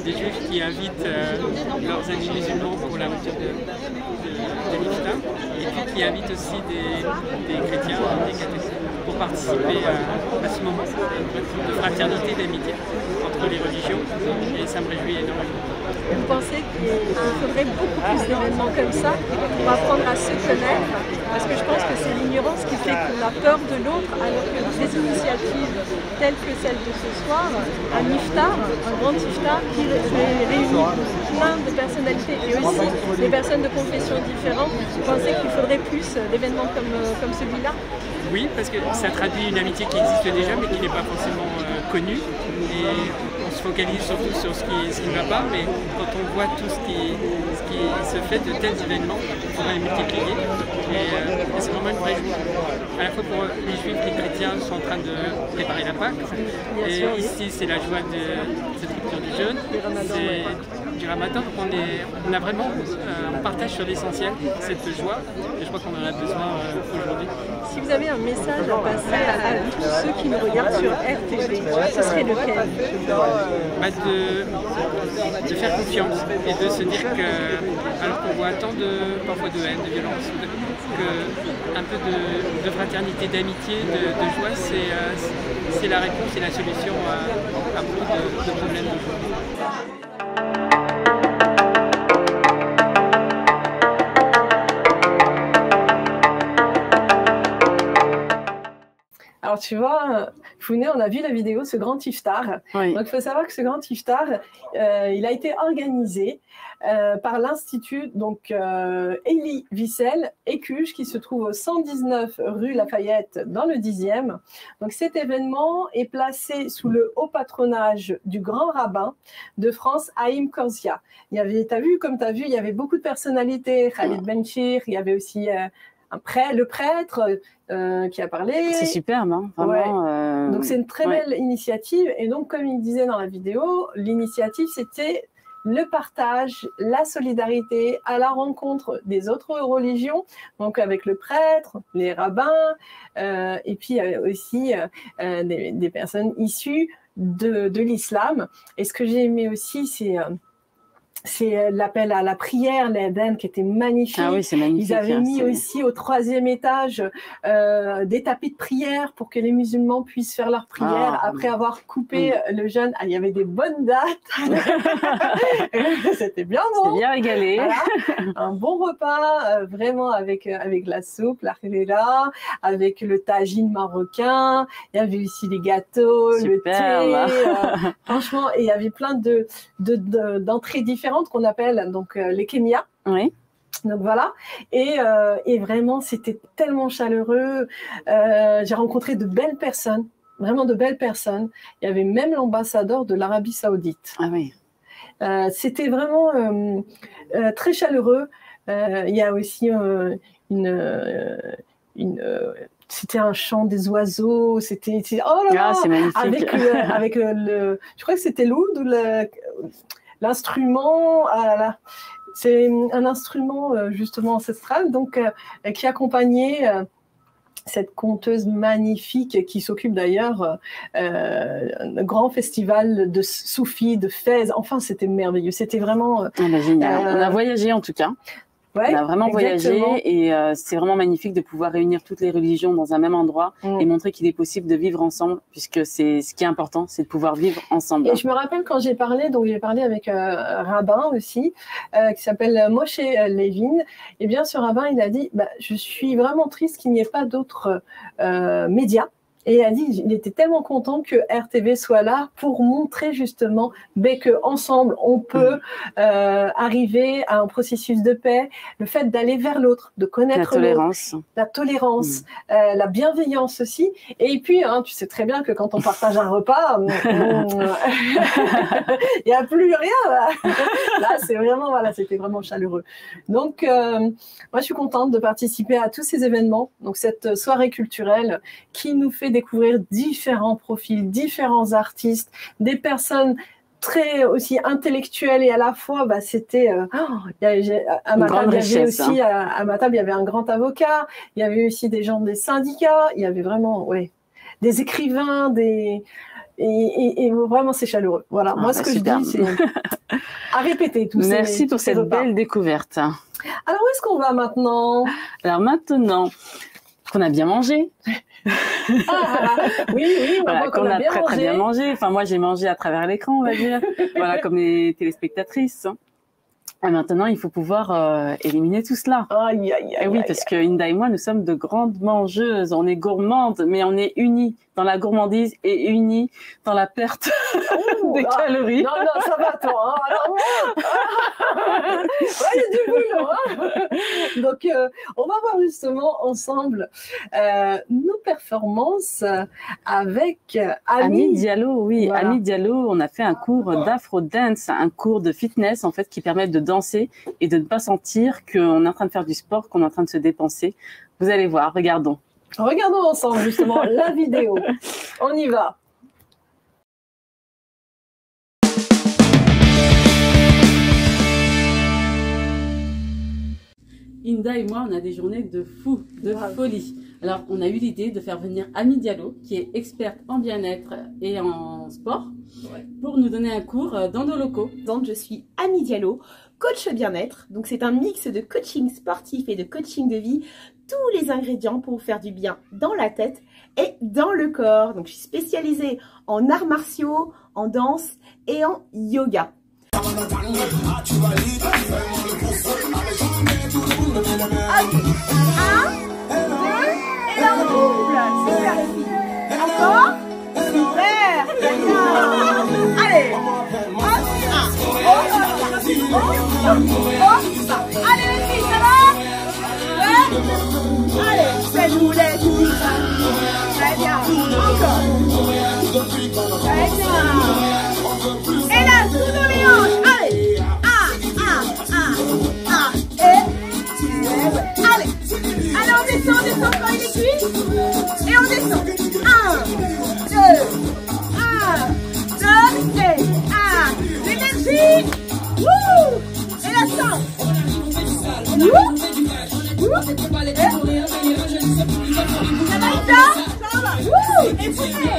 des juifs qui invitent leurs amis musulmans pour la rupture de l'iftar, et puis qui invitent aussi des chrétiens, des catholiques, pour participer à ce moment de fraternité, d'amitié entre les religions, et ça me réjouit énormément. Vous pensez qu'il faudrait beaucoup plus d'événements comme ça pour apprendre à se connaître? Parce que je pense que c'est l'ignorance qui fait qu'on a peur de l'autre, alors que des initiatives telles que celle de ce soir, un iftar, un grand iftar qui réunit plein de personnalités et aussi des personnes de confessions différentes, vous pensez qu'il faudrait plus d'événements comme celui-là? Oui, parce que ça traduit une amitié qui existe déjà mais qui n'est pas forcément connue. Et on se focalise surtout sur ce qui ne va pas, mais quand on voit tout ce qui se fait de tels événements, il faudra les multiplier. Et c'est vraiment une vraie joie. À la fois pour les juifs, les chrétiens sont en train de préparer la Pâque. Et ici, c'est la joie de cette rupture du jeûne. C'est du Ramadan, donc on partage sur l'essentiel cette joie. Et je crois qu'on en a besoin aujourd'hui. Si vous avez un message à passer à tous ceux qui nous regardent sur RTV, ce serait lequel? De faire confiance et de se dire que, alors qu'on voit tant parfois de haine, de violence, qu'un peu de fraternité, d'amitié, de joie, c'est la réponse et la solution à beaucoup de problèmes d'aujourd'hui. Alors Alors, tu vois, Founé, on a vu la vidéo, ce grand iftar. Oui. Donc, il faut savoir que ce grand iftar, il a été organisé par l'Institut Elie Wiesel, Écuche, qui se trouve au 119 rue Lafayette, dans le 10e. Donc, cet événement est placé sous le haut patronage du grand rabbin de France, Haïm Korzia. Il y avait, comme tu as vu, il y avait beaucoup de personnalités. Khalid Benchir, il y avait aussi le prêtre qui a parlé. C'est superbe, hein, vraiment. Ouais. Donc, c'est une très belle initiative. Et donc, comme il disait dans la vidéo, l'initiative, c'était le partage, la solidarité à la rencontre des autres religions, donc avec le prêtre, les rabbins, et puis aussi des personnes issues de l'islam. Et ce que j'ai aimé aussi, c'est l'appel à la prière, l'Eden, qui était magnifique. Ah oui, c'est magnifique. Ils avaient mis aussi au 3e étage des tapis de prière pour que les musulmans puissent faire leur prière après avoir coupé le jeûne. Ah, il y avait des bonnes dates. C'était bien bon. C'était bien régalé. Voilà. Un bon repas, vraiment avec la soupe, la khéléla, avec le tagine marocain. Il y avait aussi les gâteaux, le thé. Franchement, et il y avait plein d'entrées différentes qu'on appelle donc les kémias. Oui. Donc voilà, et vraiment c'était tellement chaleureux. J'ai rencontré de belles personnes, vraiment de belles personnes. Il y avait même l'ambassadeur de l'Arabie Saoudite. Ah oui. C'était vraiment très chaleureux. Il y a aussi c'était un chant des oiseaux. C'était oh là là, c'est magnifique. Avec je crois que c'était l'oud ou l'instrument, c'est un instrument justement ancestral, donc qui accompagnait cette conteuse magnifique qui s'occupe d'ailleurs d'un grand festival de soufis, de Fès. Enfin, c'était merveilleux. C'était vraiment génial. On a voyagé en tout cas. Ouais, on a vraiment voyagé et c'est vraiment magnifique de pouvoir réunir toutes les religions dans un même endroit et montrer qu'il est possible de vivre ensemble, puisque c'est ce qui est important, c'est de pouvoir vivre ensemble. Et je me rappelle quand j'ai parlé avec un rabbin aussi, qui s'appelle Moshe Levin. Et bien ce rabbin, il a dit, je suis vraiment triste qu'il n'y ait pas d'autres médias. Et il a dit, il était tellement content que RTV soit là pour montrer justement qu'ensemble, on peut arriver à un processus de paix, le fait d'aller vers l'autre, de connaître la tolérance, la bienveillance aussi. Et puis, tu sais très bien que quand on partage un repas, il n'y a plus rien. Là, c'est vraiment, c'était vraiment chaleureux. Donc, moi, je suis contente de participer à tous ces événements. Donc, cette soirée culturelle qui nous fait découvrir différents profils, différents artistes, des personnes très aussi intellectuelles et à la fois, c'était à ma table, il y avait aussi à ma table, il y avait un grand avocat, il y avait aussi des gens des syndicats, il y avait vraiment des écrivains, et vraiment c'est chaleureux. Voilà, moi ce que je dis, c'est à répéter tout ça. Merci pour cette belle découverte. Alors où est-ce qu'on va maintenant? Alors maintenant qu'on a bien mangé. Oui, voilà, qu'on a très bien mangé. Enfin, moi, j'ai mangé à travers l'écran, on va dire. Voilà, comme les téléspectatrices. Et maintenant, il faut pouvoir éliminer tout cela. Et oui, parce que Inda et moi, nous sommes de grandes mangeuses. On est gourmandes, mais on est unies dans la gourmandise et unies dans la perte des calories. Non, ça va, toi. Il y a du boulot. Donc, on va voir justement ensemble nos performances avec Ami Diallo. Oui, voilà. Ami Diallo, on a fait un cours d'afro-dance, un cours de fitness, en fait, qui permet de danser et de ne pas sentir qu'on est en train de faire du sport, qu'on est en train de se dépenser. Vous allez voir, regardons. Regardons ensemble justement la vidéo. On y va. Inda et moi, on a des journées de fou, de folie. Alors, on a eu l'idée de faire venir Ami Diallo, qui est experte en bien-être et en sport, pour nous donner un cours dans nos locaux. Donc, je suis Ami Diallo, coach bien-être. Donc, c'est un mix de coaching sportif et de coaching de vie. Tous les ingrédients pour vous faire du bien dans la tête et dans le corps. Donc, je suis spécialisée en arts martiaux, en danse et en yoga. Un, deux, et là on double. Super les filles. Encore. Super. Allez. Allez les filles, ça va? Ouais. Allez, fais-nous les filles. Très bien. Encore. Très bien. Et là, sous nos les hanches. Allez. Allez. Allez, on descend quand il est cuit. Et on descend. 1, 2, 1, 2, et 1. L'énergie. Wouh. Et la sang. Wouh. Wouh. Ça va Ita? Ça va. Wouh. Et poussez.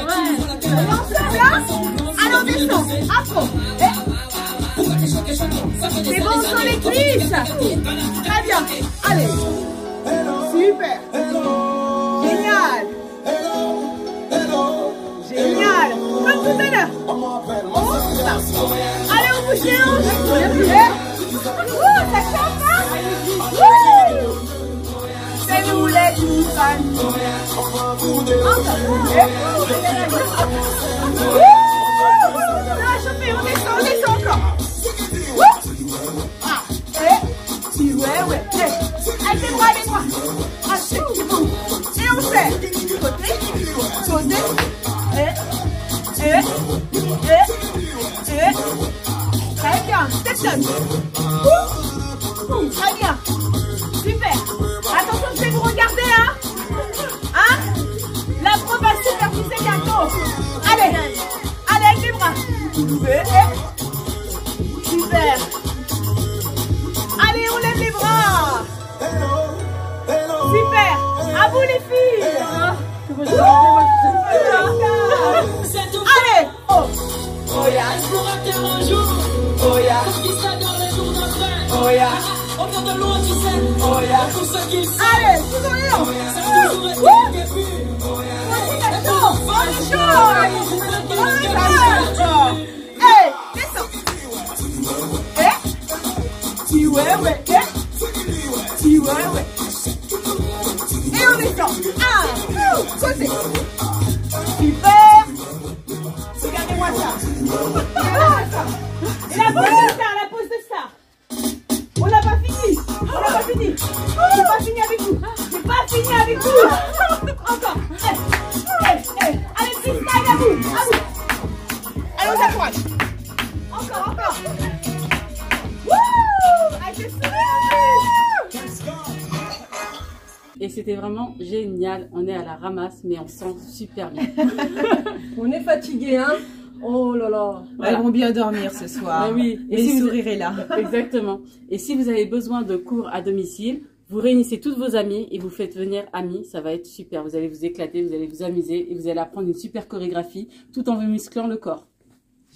Ensemble là. Allez, on descend. À fond. C'est bon sur les cuisses. Très bien. Allez. Super. Génial. Génial. Comme tout à l'heure. Allez, on bouge les hanches. Ça chante, hein? C'est nous les fans. Là, chauffer, on descend encore. Ouais. Avec les bras. Ah, c'est bon. Et on fait. Côté. Très bien. Step down. Très bien. Super. Attention, je vais vous regarder, hein. La proie va superviser bientôt. Allez, avec les bras. Super. Allez, on lève les bras. Super. À vous les filles. Allez. Oh yeah. Oh yeah. Oh yeah. Allez, toujours les hanches. Hey, descends. Ouais. Et on descend. Côté. Super. Regardez-moi ça. Et la pose de star. On n'a pas fini. J'ai pas fini avec vous. Encore. Allez, freestyle à vous. Allez, on s'approche. Encore. Avec le Et c'était vraiment génial. On est à la ramasse, mais on sent super bien. On est fatigué, hein? Oh là là. Voilà. Elles vont bien dormir ce soir. Ah oui. Et si le sourire est là. Exactement. Et si vous avez besoin de cours à domicile, vous réunissez toutes vos amies et vous faites venir amis. Ça va être super. Vous allez vous éclater, vous allez vous amuser et vous allez apprendre une super chorégraphie tout en vous musclant le corps.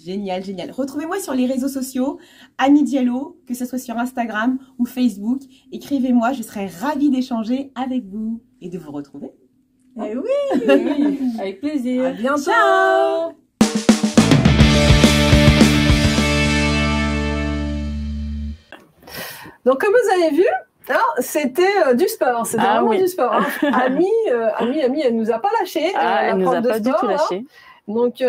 Génial. Retrouvez-moi sur les réseaux sociaux, Annie Diallo, que ce soit sur Instagram ou Facebook. Écrivez-moi, je serai ravie d'échanger avec vous et de vous retrouver. Eh oui, avec plaisir. À bientôt. Ciao. Donc, comme vous avez vu, c'était du sport. C'était vraiment du sport. Hein. Ami, elle nous a pas lâché. Elle nous a pas du tout lâché. Donc,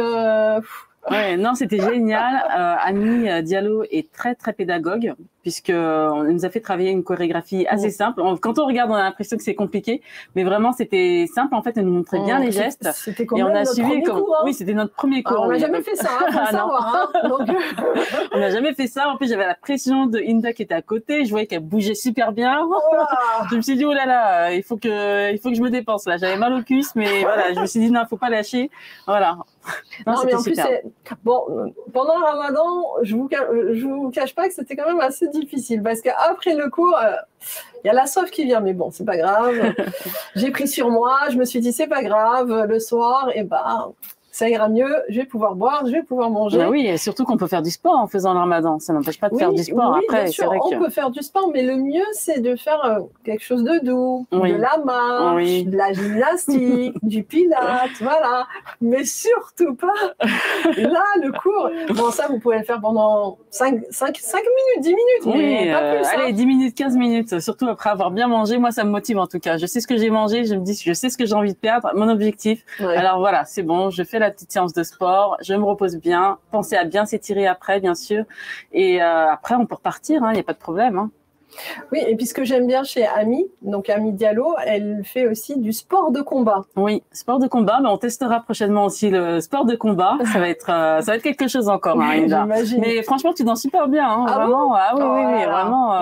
ouais, non, c'était génial. Annie Diallo est très pédagogue puisque on nous a fait travailler une chorégraphie assez simple. Quand on regarde, on a l'impression que c'est compliqué, mais vraiment c'était simple. En fait, elle nous montrait bien les gestes. C'était quand même notre premier cours. Hein. Oui, c'était notre premier cours. Alors, on n'a jamais fait ça, faut le savoir. Hein. Donc... on n'a jamais fait ça. En plus, j'avais la pression de Inda qui était à côté. Je voyais qu'elle bougeait super bien. Je me suis dit, oh là là, il faut que je me dépense là. J'avais mal au cuisse, mais voilà, je me suis dit non, faut pas lâcher. Voilà. Non, mais en plus, bon, pendant le Ramadan, je vous cache pas que c'était quand même assez difficile parce qu'après le cours, il y a la soif qui vient, mais bon, c'est pas grave. J'ai pris sur moi, je me suis dit c'est pas grave. Le soir, ça ira mieux, je vais pouvoir boire, je vais pouvoir manger. Ben oui, et surtout qu'on peut faire du sport en faisant le ramadan. Ça n'empêche pas de faire du sport après. Bien sûr, on peut faire du sport, mais le mieux, c'est de faire quelque chose de doux, de la marche, de la gymnastique, du pilates, voilà. Mais surtout pas, là, le cours, bon, ça, vous pouvez le faire pendant 5 minutes, 10 minutes, mais pas plus. Allez, 10 minutes, 15 minutes, surtout après avoir bien mangé. Moi, ça me motive en tout cas. Je sais ce que j'ai mangé, je me dis, je sais ce que j'ai envie de perdre, mon objectif. Alors voilà, c'est bon, je fais la petite séance de sport, je me repose bien, pensez à bien s'étirer après, bien sûr. Et après, on peut repartir, il n'y a pas de problème. Oui, et puis ce que j'aime bien chez Ami, donc Ami Diallo, elle fait aussi du sport de combat. Oui, sport de combat, mais on testera prochainement aussi le sport de combat. Ça va être quelque chose encore, Linda. J'imagine. Mais franchement, tu danses super bien, vraiment. Bon Oui, vraiment.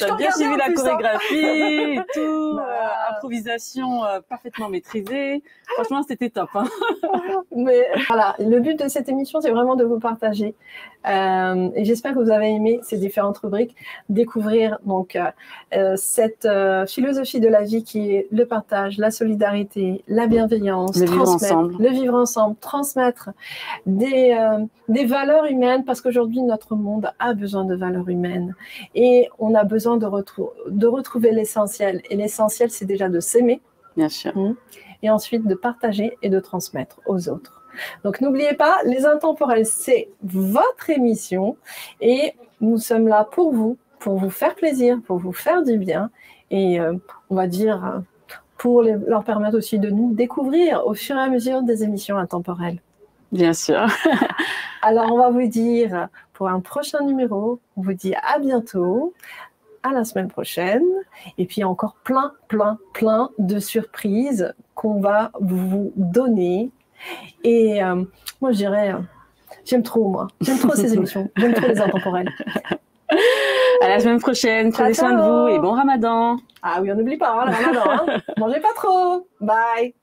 T'as bien suivi la chorégraphie et tout, improvisation parfaitement maîtrisée. Franchement, c'était top. Mais voilà, le but de cette émission, c'est vraiment de vous partager. Et j'espère que vous avez aimé ces différentes rubriques, découvrir donc cette philosophie de la vie qui est le partage, la solidarité, la bienveillance, le vivre ensemble, transmettre des valeurs humaines, parce qu'aujourd'hui notre monde a besoin de valeurs humaines et on a besoin de retrouver l'essentiel. Et l'essentiel, c'est déjà de s'aimer, bien sûr, et ensuite de partager et de transmettre aux autres. Donc n'oubliez pas, Les Intemporels, c'est votre émission et nous sommes là pour vous faire plaisir, pour vous faire du bien et on va dire pour leur permettre aussi de nous découvrir au fur et à mesure des émissions intemporelles. Bien sûr. Alors on va vous dire pour un prochain numéro, on vous dit à bientôt, à la semaine prochaine et puis encore plein de surprises qu'on va vous donner. Et moi je dirais, j'aime trop ces émissions, j'aime trop Les Intemporels. À la semaine prochaine, prenez soin de vous et bon ramadan. Ah oui, on n'oublie pas le ramadan, mangez pas trop, bye.